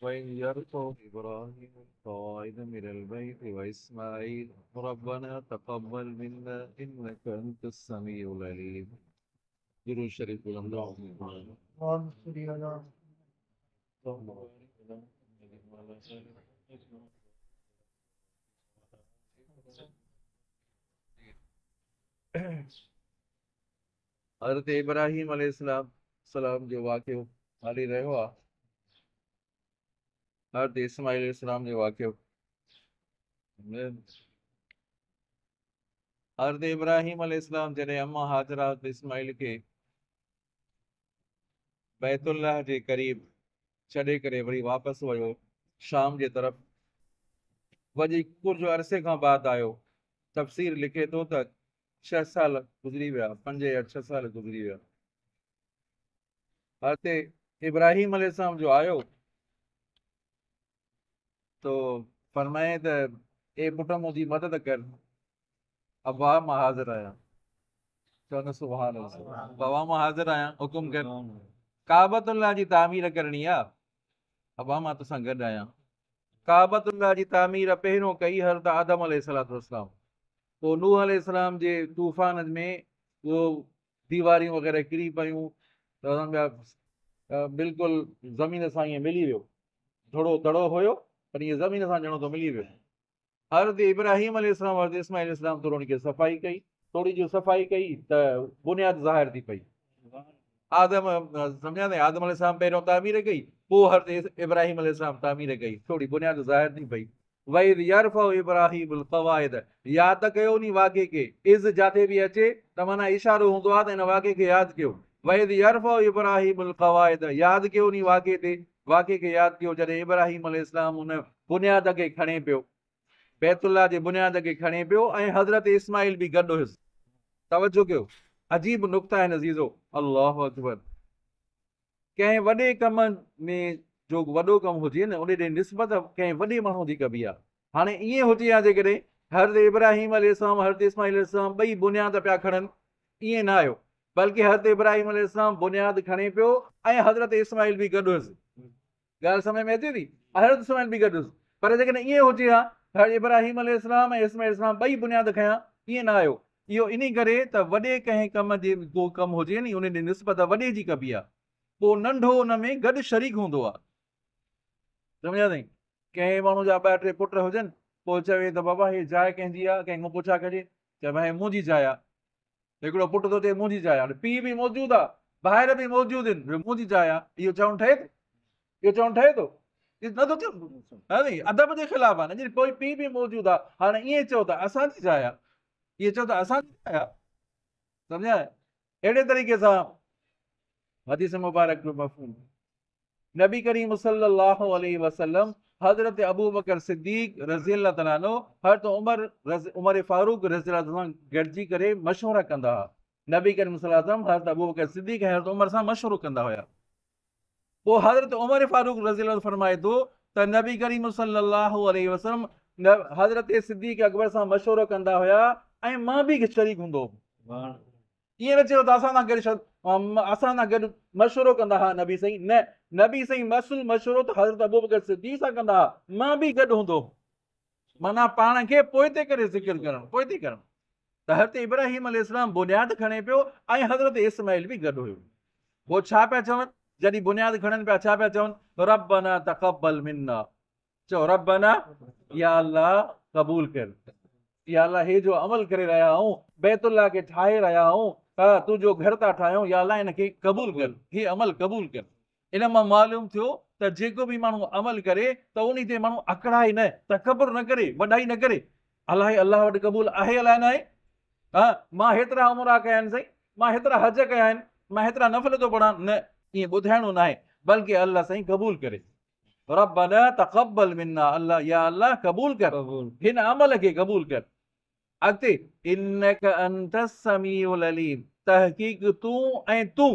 وإذ يرفع إبراهيم القواعد من البيت وإسماعيل ربنا تقبل منا إنك أنت السميع العليم. درود شريف الله. हज़रत इब्राहिम अलैहिस्सलाम सलाम जो वाक़ियो हली रहियो आहे। हज़रत इस्माइल अलैहिस्सलाम जो वाक़ियो। हज़रत इब्राहिम अलैहिस्सलाम जॾहिं अम्मा हाजरा हज़रत इस्माइल के बैतुल्लाह जे क़रीब छॾे करे वरी वापसि वियो शाम जे तरफ़। वरी कुझु अरसे खां बाद आयो। तफ़सीर लिखे थो त 6 साल गुज़री विया, 5 या 6 साल गुज़री विया। हज़रत इब्राहिम अलैहिस्सलाम जो आयो तो फरमाए त ए पुट मुंहिंजी मदद कर। अब्बा मां हाज़िर आहियां। चवंदो सुभान अल्लाह। बाबा मां हाज़िर आहियां, हुकुम कर। काबतुल्लाह जी तामीर करणी आहे। अब्बा मां तोसां गॾु आहियां। काबतुल्लाह जी तामीर पहिरियों कई हज़रत आदम अलैहिस्सलाम। पोइ नूह अलैहिस्सलाम जे तूफ़ान में वो दीवारियूं वग़ैरह किरी पयूं त उन्हनि जा बिल्कुलु ज़मीन सां ईअं मिली वियो। थोरो दड़ो हुयो पर ईअं ज़मीन सां ॼणो त मिली वियो। हज़रत इब्राहिम अलैहिस्सलाम हज़रत इस्माइल अलैहिस्सलाम थोरो उनखे सफ़ाई कई। थोरी जो सफ़ाई कई त बुनियाद ज़ाहिर थी पई। आदम सम्झा न, आदम अलैहिस्सलाम पहिरियों तामीर कई, पोइ हज़रत इब्राहिम अलैहिस्सलाम तामीर कई। थोरी बुनियाद ज़ाहिर थी पई। वइद यरफउ इब्राहिमुल क़वाइद, यादि त कयो नी वाक़े खे। इज़ जाते बि अचे त माना इशारो हूंदो आहे त हिन वाक़े खे यादि कयो। वइद यरफउ इब्राहिमुल क़वाइद, यादि कयो नी वाक़े ते, वाक़े खे यादि कयो जॾहिं इब्राहिम अलैहिस्सलाम हुन बुनियाद खे खणे पियो, बैतुल्लाह जे बुनियाद खे खणे पियो ऐं हज़रत इस्माइल बि गॾु हुयुसि। तवजो कयो, अजीब नुक़्ता आहिनि अज़ीज़ो। अल्लाहु अकबर। कंहिं वॾे कम में जो वॾो कमु हुजे न, उन ॾे निस्बत कंहिं वॾे माण्हू जी कबी आहे। हाणे ईअं हुजे हा जेकॾहिं हज़रत इब्राहिम अलैहिस्सलाम हज़रत इस्माइल अलैहिस्सलाम ॿई बुनियाद पिया खणनि, ईअं न आयो, बल्कि हज़रत इब्राहिम अलैहिस्सलाम बुनियाद खणे पियो ऐं हज़रत इस्माइल बि गॾु हुयुसि। ॻाल्हि सम्झ में अचे थी? हज़रत इस्माइल बि गॾु हुयुसि। पर जेकॾहिं ईअं हुजे हा हज़रत इब्राहिम अलैहिस्सलाम ऐं इस्माइल अलैहिस्सलाम ॿई बुनियाद खयां, ईअं न आयो। इहो इन करे त वॾे कंहिं कम जे को कमु हुजे नी, उन ॾे निस्बत वॾे जी कबी आहे। पोइ नंढो उन में गॾु शरीक हूंदो आहे। सम्झा अथई? कंहिं माण्हू जा 2 3 पुट हुजनि, पोइ चवे त बाबा हीअ जाइ कंहिंजी आहे, कंहिं खां पुछा कजे, चए भाई मुंहिंजी जाइ आहे। हिकिड़ो पुटु थो चए मुंहिंजी जाइ आहे, पीउ बि मौजूदु आहे, ॿाहिरि बि मौजूदु आहिनि, मुंहिंजी जाइ आहे। इहो चवणु ठहे थो? इहो चवणु ठहे थो? नथो थिए। हा नी, अदब जे ख़िलाफ़ आहे न। कोई पीउ बि मौजूदु आहे, हाणे ईअं चओ त असांजी जाइ आहे, इहे चओ त असांजी जाइ आहे। सम्झा? अहिड़े तरीक़े सां हदीस मुबारक जो मफ़हूम। नबी करीम सल्लल्लाहु अलैहि वसल्लम हज़रत अबू बकर सिद्दीक़ रज़ियल्लाहु तआला अन्हु हज़रत उमर फारूक रज़ियल्लाहु सां गॾिजी करे मशवरा कंदा हुआ। नबी करीम सल्लल्लाहु अलैहि वसल्लम हज़रत अबू बकर सिद्दीक़ ऐं हज़रत उमर सां मशवरो कंदा हुया। पोइ हज़रत उमर फारूक रज़ियल्लाहु फरमाए थो त नबी करीम सल्लल्लाहु अलैहि वसल्लम हज़रत सिद्दीक़ अकबर सां मशवरो कंदा हुया ऐं मां बि शरीक हूंदो हुउमि। ईअं न चयो त असां सां गॾु असां सां गॾु मशवरो कंदा हुआ नबी साईं, न, नबी साईं मशवरो त हज़रत अबू बकर सिद्दीक़ सां कंदा हुआ, मां बि गॾु हूंदो हुउमि। माना पाण खे पोइ ते करे ज़िक्र करणु, पोइ ते करणु। त हज़रत इब्राहिम अलैहिस्सलाम बुनियाद खणे पियो ऐं हज़रत इस्माइल बि गॾु हुयो। पोइ छा पिया चवनि जॾहिं बुनियाद खणनि पिया? छा पिया चवनि? रब्बना तक़ब्बल मिन्ना। चओ रब्बना, या अल्लाह क़बूल कर। या अल्लाह, हे जो अमल करे रहिया आहियूं, बैतुल्लाह खे ठाहे रहिया आहियूं, तुंहिंजो घर था ठाहियूं, या अल्लाह हिनखे क़बूल कर, हे अमल क़बूल कर। इन मां मालूम थियो त जेको बि माण्हू अमल करे त उन ते माण्हू अकड़ाए न, तकबर न करे, वॾाई न करे। अल्लाह वटि क़बूल आहे, अलाए न आहे? हा, मां हेतिरा उमरा कया आहिनि साईं, मां हेतिरा हज कया आहिनि, मां हेतिरा नफ़ल थो पढ़ां, न, ईअं ॿुधाइणो न आहे, बल्कि अल्लाह साईं क़बूल करे। रब्बना तक़ब्बल मिन्ना, अल्लाह, या अल्लाह क़बूल कर, हिन अमल खे क़बूल कर। अॻिते, इन्नक अंतस समीउल अलीम, तहक़ीक़ तूं ऐं तूं।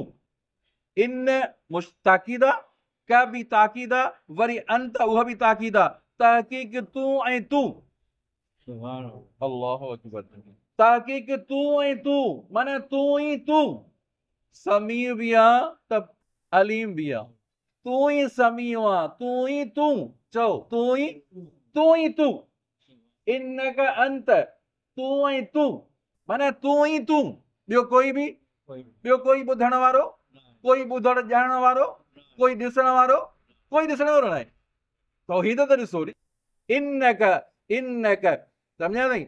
इन मुश्ताकीदा, का बि ताकीदा, वरी अंत उहा बि ताकीदा, तहक़ीक़ तूं ऐं तूं। अल्लाहु अकबर। तहक़ीक़ तूं ऐं तूं, माना तूं ई तूं। समीउ बि आहे त अलीम बि आहे। तूं ई समीउ आहे, तूं ई तूं, चओ तूं ई तूं, इन्नका अंत, तूं ऐं तूं, माना तूं ई तूं, ॿियो कोई ॿुधण वारो, कोई ॿुधण ॼाणण वारो, कोई ॾिसण वारो, कोई ॾिसण वारो न आहे। तौहीद त ॾिसो नी, इन्नका सम्झा अथई,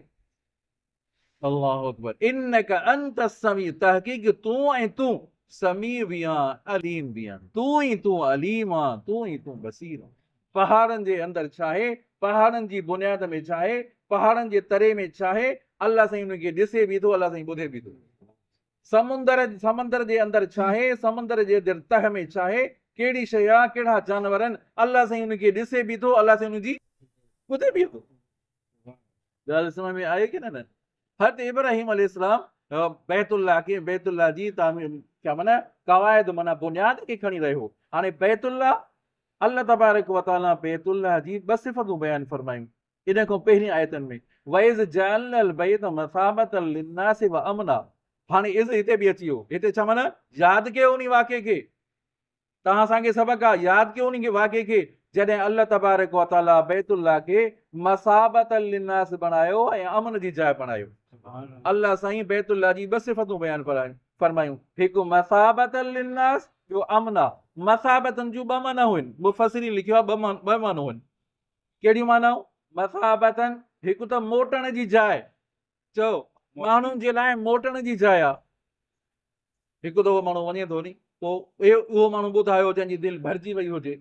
अल्लाहु अकबर, इन्नका अंत समी, तहक़ीक़ तूं ऐं तूं समीउ बि आहीं, अलीम बि आहीं, तूं ई तूं अलीम आहीं, तूं ई तूं बसीर आहीं। पहाड़नि जे अंदरि छा आहे, पहाड़नि जी बुनियाद में छा आहे, पहाड़नि जे तरे में छा आहे, अल्लाह साईं उनखे ॾिसे बि थो, अल्लाह साईं ॿुधे बि थो। समंदर जे अंदरि छा आहे, समंदर जे तह में छा आहे, कहिड़ी शइ आहे, कहिड़ा जानवर आहिनि, अल्लाह साईं उनखे ॾिसे बि थो, अल्लाह साईं उनजी ॿुधे बि थो। ॻाल्हि समझ में आहे की न? हज़रत इब्राहिम अलैहिस्सलाम बैतुल्लाह जी तामीर, क्या माना क़वाइद, माना बुनियाद खे खणी रहियो। हाणे बैतुल्लाह, अल्लाह तबारक व तआला बैतुल्लाह जी ॿ सिफ़तूं बयान फरमायूं इन खां पहिरीं आयतनि में, वइज़ जअलनल बैत मसाबतल लिन्नासि व अमना। हाणे इज़ हिते बि अची वियो, हिते छा माना यादि कयो उन वाक़े खे, तव्हां असांखे सबक़ आहे, यादि कयो उन वाक़े खे, जॾहिं अल्लाह तबारक व तआला बैतुल्लाह खे मसाबतल लिन्नास बणायो ऐं अमन जी जाइ बणायो। अल्लाह साईं बैतुल्लाह जी ॿ सिफ़तूं बयान फरमायूं, हिकु मसाबतल लिन्नास, ॿियो अमना। मसाबतन जूं ॿ माना हुइनि, मुफ़सिरीन लिखियो आहे ॿ माना हुइनि। कहिड़ियूं मानाऊं? मसाबतन, हिकु त मोटण जी जाइ, चओ माण्हुनि जे लाइ मोटण जी जाइ आहे। हिकु दफ़ो माण्हू वञे थो नी, पोइ उहो माण्हू ॿुधायो जंहिंजी दिलि भरिजी वई हुजे,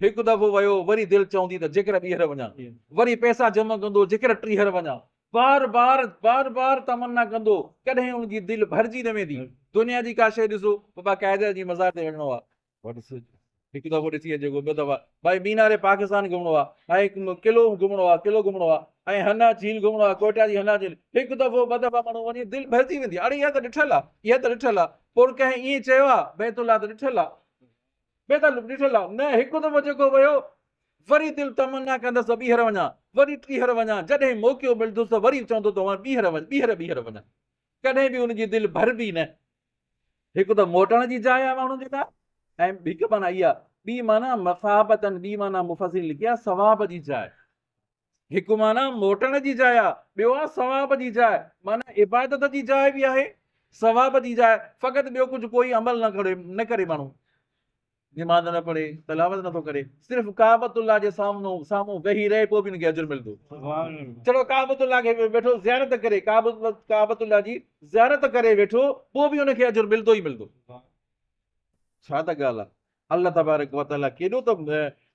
हिकु दफ़ो वियो वरी दिलि चवंदी त जेकर ॿीहर वञा, वरी पैसा जमा कंदो जेकर टीहर वञा, बार बार तमन्ना कंदो, कॾहिं उनजी दिलि भरिजी न वेंदी। दुनिया जी का शइ ॾिसो, बाबा क़ाइदे जी मज़ार ते वञिणो आहे, हिकु दफ़ो ॾिसी अचे, ॿ दफ़ा भाई मीनारे पाकिस्तान घुमणो आहे, ऐं किलो घुमणो आहे, ऐं हना झील घुमणो आहे, कोटा जी हना झील, हिकु दफ़ो ॿ दफ़ा माण्हू वञे दिलि भरिजी वेंदी। अड़े इहा त ॾिठल आहे, पोइ कंहिं ईअं चयो आहे बैतुल्लाह त ॾिठल आहे, ॾिठल आहे न, हिकु दफ़ो जेको वियो वरी दिलि तमन्ना कंदसि ॿीहर वञा, वरी टीहर वञा, जॾहिं मौक़ो मिलंदुसि त वरी चवंदो त ॿीहर वञा, कॾहिं बि हुनजी दिलि भरबी न। हिकु त मोटण जी जाइ आहे माण्हुनि जे लाइ, ऐं हिकु माना इहा, ॿी माना मसाबतन, ॿी माना मुफ़सिर लिखी आहे सवाब जी जाइ। हिकु माना मोटण जी जाइ आहे, ॿियो आहे सवाब जी जाइ, माना इबादत जी जाइ बि आहे, सवाब जी जाइ। फ़क़ति ॿियो कुझु कोई अमल न करे माण्हू, निमाज़ न पढ़े, तलावत नथो करे, सिर्फ़ु काबतुल्लाह जे साम्हूं वेही रहे, पोइ बि हुनखे अजर मिलंदो। चलो काबतुल्लाह खे वेठो ज़ियारत करे, काबतुल्लाह जी ज़ियारत करे वेठो, पोइ बि हुनखे अजर मिलंदो ई मिलंदो। छा त ॻाल्हि आहे, अल्लाह तबारक व तआला केॾो त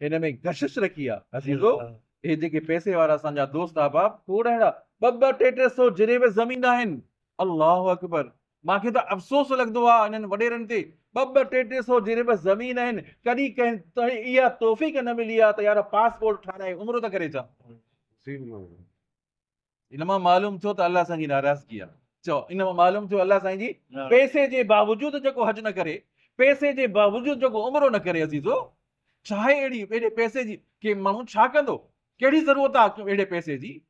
हिन में कशिश रखी आहे। अज़ीज़ो, हे जेके पैसे वारा असांजा दोस्त अहबाब, खोड़ अहिड़ा 200-200 जिरेब ज़मीन आहिनि। अल्लाहु अकबर, मूंखे त अफ़सोस लॻंदो आहे इन्हनि वॾेरनि ते, 200-300 जिरेब ज़मीन आहिनि, कॾहिं कंहिं इहा तौफ़ीक़ न मिली आहे त यार पासपोर्ट ठाराए उमिरो त करे छा। इन मां मालूम थियो त अल्लाह साईं जी नाराज़गी आहे। चओ, इन मां मालूम थियो अल्लाह साईं जी पैसे जे बावजूदि जेको हज न करे, पैसे जे बावजूदि जेको उमिरो न करे, अज़ीज़ो छा आहे अहिड़ी एॾे पैसे जी कि माण्हू छा कंदो, कहिड़ी ज़रूरत आहे अहिड़े पैसे जी।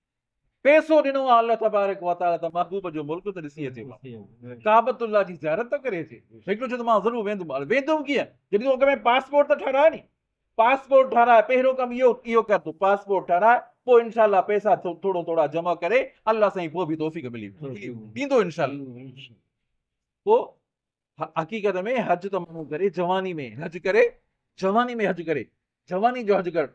पैसो ॾिनो आहे अल्लाह तबारक व तआला त महबूब जो मुल्क त ॾिसी अचे, काबतुल्लाह जी ज़ियारत त करे अचे। हिकिड़ो चयो त मां ज़रूरु वेंदुमि कीअं, जॾहिं तूं अॻ में पासपोर्ट त ठाराए नी, पासपोर्ट ठाराए, पहिरियों कमु इहो कर, तूं पासपोर्ट ठाराए, पोइ इंशाअल्लाह पैसा थोड़ा जमा करे, अल्लाह साईं पोइ बि तौफ़ीक़ ॾींदो इंशाअल्लाह। पोइ हक़ीक़त में हज त माण्हू करे जवानी में, हज करे जवानी जो हज कर,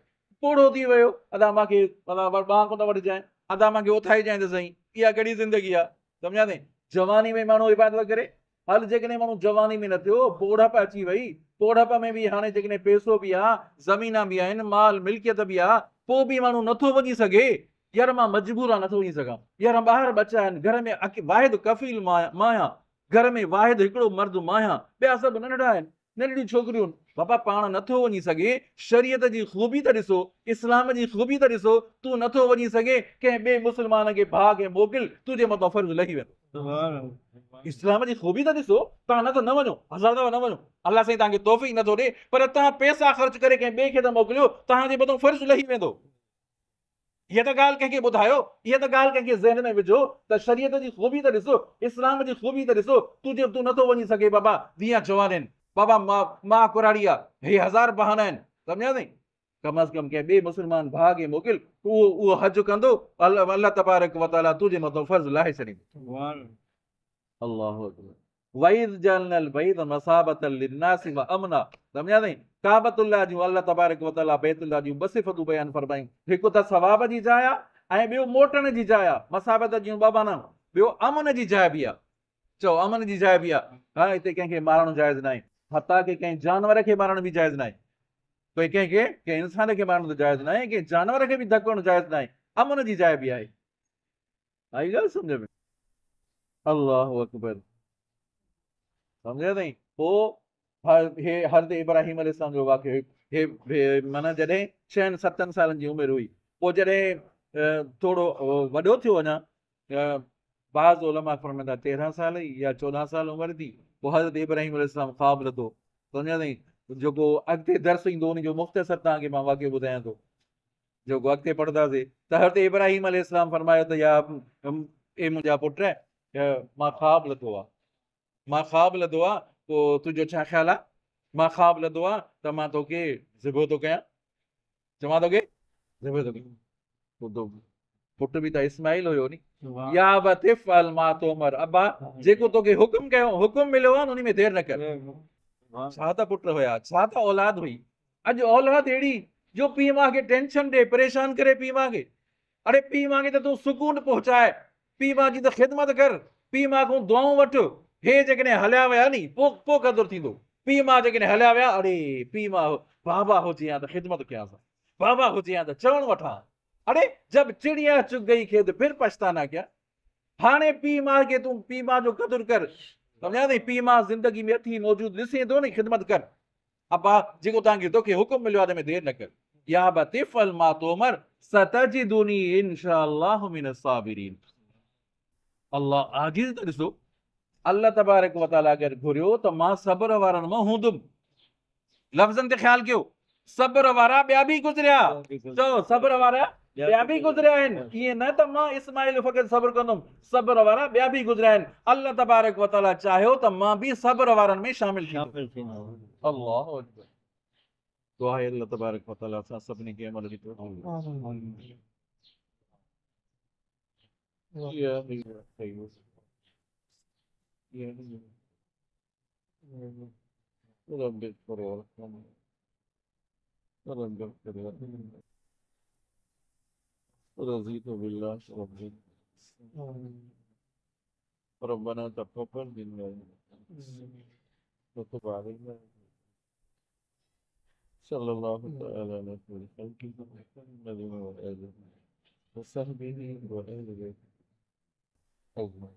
पूरो थी वियो, अदा मूंखे ॿांह कोन वठिजांइ, अदा मूंखे उथाई जाए त सही, इहा कहिड़ी ज़िंदगी आहे, सम्झा थी। जवानी में माण्हू इबादत करे, हल जेकॾहिं माण्हू जवानी में न थियो, ॿोड़प अची वई, ॿोड़प में बि हाणे जेकॾहिं पैसो बि आहे, ज़मीना बि आहिनि, माल मिल्कियत बि आहे, पोइ बि माण्हू नथो वञी सघे, यार मां मजबूर आहे, नथो वञी सघां, यार ॿार बचा आहिनि, घर में वाहिद कफ़ील मां आहियां, घर में वाहिद हिकिड़ो मर्द मां आहियां, ॿिया सभु नंढड़ा आहिनि, नंढड़ियूं छोकिरियूं, बाबा पाण नथो वञी सघे, शरीयत जी ख़ूबी त ॾिसो, इस्लाम जी ख़ूबी त ॾिसो, तूं नथो वञी सघे, कंहिं ॿिए मुस्लमान खे भाउ खे मोकिल, तुंहिंजे मथां फ़र्ज़ु लही वेंदो। इस्लाम जी ख़ूबी त ॾिसो, तव्हां न त न वञो, हज़ार दफ़ा न वञो, अल्लाह साईं तव्हांखे तौफ़ीक़ नथो ॾे, पर तव्हां पैसा ख़र्च करे कंहिं ॿिए खे त मोकिलियो, तव्हांजे मथां फ़र्ज़ु लही वेंदो। हीअ त ॻाल्हि कंहिंखे ॿुधायो, इहा त ॻाल्हि कंहिंखे ज़हन में विझो त शरीयत जी ख़ूबी त ॾिसो, इस्लाम जी ख़ूबी त ॾिसो, तूं नथो वञी सघे बाबा, वीह जवान आहिनि, बाबा मां कुराड़ी आहे, हे 1000 बहाना आहिनि, सम्झा अथई। कम अज़ कम कंहिं ॿिए मुस्लमान भाउ खे मोकिल, उहो हज कंदो, अल्लाह तबारक व तआला तुंहिंजे मथां फर्ज़ लाहे छॾींदो। अल्लाहु अकबर। वइद जलनल बैत मसाबतल लिन्नास व अमना, सम्झा अथई। काबतुल्लाह जूं अल्लाह तबारक व तआला बैतुल्लाह जूं ॿ सिफ़तूं बयान फरमायूं। हिकु त सवाब जी जाइ आहे ऐं ॿियो मोटण जी जाइ आहे। मसाबत जूं ॿ माना, ॿियो अमन जी जाइ बि आहे। चओ अमन जी जाइ बि आहे। हा, हिते कंहिंखे मारणु जाइज़ न आहे, हता कि कंहिं जानवर खे मारणु बि जाइज़ न आहे। कोई कंहिं इंसान खे मारणु त जाइज़ न आहे, कंहिं जानवर खे बि धकु हणणु जाइज़ न आहे। अमन जी जाइ बि आहे। आई ॻाल्हि सम्झ में? अल्लाहु अकबर। सम्झे अथई। पोइ हे हज़रत इब्राहिम अलैहिस्सलाम जो वाक़ियो, हे माना जॾहिं 6-7 सालनि जी उमिरि हुई, पोइ जॾहिं थोरो वॾो थियो अञा, बाज़ उलमा फरमाईंदा 13 साल या 14 साल उमिरि थी, पोइ हज़रत इब्राहिम अलैहिस्सलाम ख़्वाब लथो, सम्झा अथई। जेको अॻिते दर्स ईंदो उनजो मुख़्तसर तव्हांखे मां वाक़ियो ॿुधायां थो, जेको अॻिते पढ़ंदासीं त हज़रत इब्राहिम अलैहिस्सलाम फरमायो त या ए मुंहिंजा पुट, मां ख़्वाब लथो आहे, मां ख़्वाब लधो आहे, पोइ तुंहिंजो छा ख़्यालु आहे? मां ख़्वाब लधो आहे त मां तोखे ज़िबो थो कयां, चवां तोखे ज़िबो थो कयां। पुट बि त इस्माइल हुयो नी। या वतिफ अल मा तोमर, अब्बा जेको तोखे हुकुम कयो, हुकुम मिलियो आहे उन में देर न कर। छा त पुट हुया, छा त औलाद हुई। अॼु औलाद अहिड़ी जो पीउ माउ खे टेंशन ॾे, परेशान करे पीउ माउ खे। अरे पीउ माउ खे त तूं सुकून पहुचाए, पीउ माउ जी त ख़िदमत कर, पीउ माउ खां दुआऊं वठ। हे जेकॾहिं हलिया विया नी, पोइ क़दुरु थींदो। पीउ माउ जेकॾहिं हलिया विया, अरे पीउ माउ बाबा हुजे हा त ख़िदमत कयांसि, बाबा हुजे हा त चवणु वठां। अरे जब चिड़िया चुग गई खेत फिर पछताना क्या। हाणे पीउ माउ खे तूं पीउ माउ जो क़दुरु कर, सम्झा अथई। पीउ माउ ज़िंदगी में अथी मौजूदु ॾिसे थो नी, ख़िदमत कर। अब्बा जेको तोखे हुकुम मिलियो आहे, में देर न कर। या बतिफल मा तोमर सतजिदुनी इंशाअल्लाहु मिनस साबिरीन। अल्लाह आजिज़ त ॾिसो, अल्लाह तबारक व तआला अगरि घुरियो त मां सब्र वारनि मां हूंदुमि। लफ़्ज़नि ते ख़्यालु कयो, सब्र वारा ॿिया बि गुज़रिया। चओ सब्र वारा ॿिया बि गुज़रिया आहिनि। ईअं न त मां इस्माइल फ़क़ति सब्र कंदुमि, सब्र वारा ॿिया बि गुज़रिया आहिनि। अल्लाह तबारक व तआला चाहियो त मां बि सब्र वारनि में शामिल थींदुमि। अल्लाहु अकबर। दुआ आहे अल्लाह तबारक व तआला असां सभिनी खे अमल जी तौफ़ीक़ رضيت بالله ربا ربنا تقبل منا وتب علينا صلى الله تعالى على خير خلقه محمد وآله وصحبه وآله أجمعين.